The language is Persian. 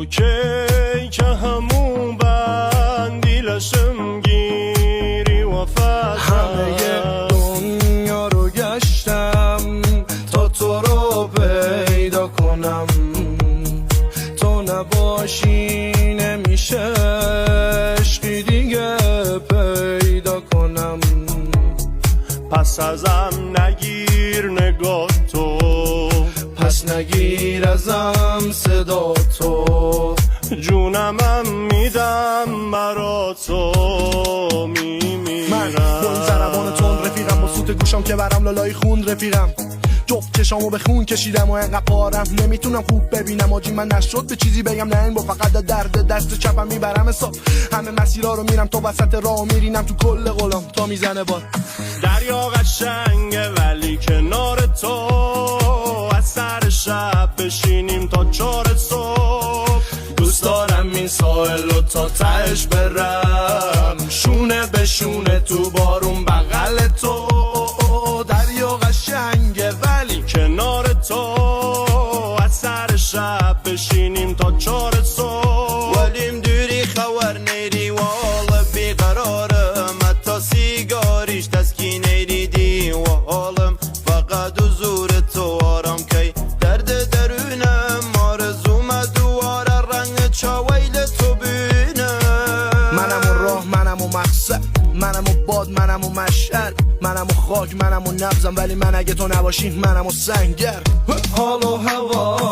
کی که همون بندی لشم گیری و همه دنیا رو گشتم تا تو رو پیدا کنم، تو نباشی نمیشه عشقی دیگه پیدا کنم. پس ازم نگیر نگاه تو، پس نگیر ازم صدا تو، جونمم میدم برا تو میمیرم. من با این ضربان تون رفیقم، با سوت گوشم که برم لالای خون رفیقم، جفت چشامو به خون کشیدم و انقدر پارم نمیتونم خوب ببینم. آجی من نشد به چیزی بگم، نه این با فقط درد دست چپم میبرم حساب. همه مسیرها رو میرم تا وسط راه میرینم تو کل غلام تا میزنه باد. دریا قشنگه ولی کنار تو، از سر شب بشینیم تا 4 صبح. دوست دارم این ساحل رو تا تهش برم، شونه به شونه تو بارون بغل تو. دریا قشنگه ولی کنار تو، از سر شب بشینیم تا 4 صبح. ولیم دوری خور نیری والا بیقرارم، حتی سیگاریش تسکین نیدی و حالم فقط حضور تو آرام کی درد درونم. آرزوم دواره رنگ چاویل تو بینم. منم و راه، منم و مقصد، منم و باد، منم و مشعل، منم و خاک، منم و نبزم، ولی من اگه تو نباشی منم و سنگر. حال و هوا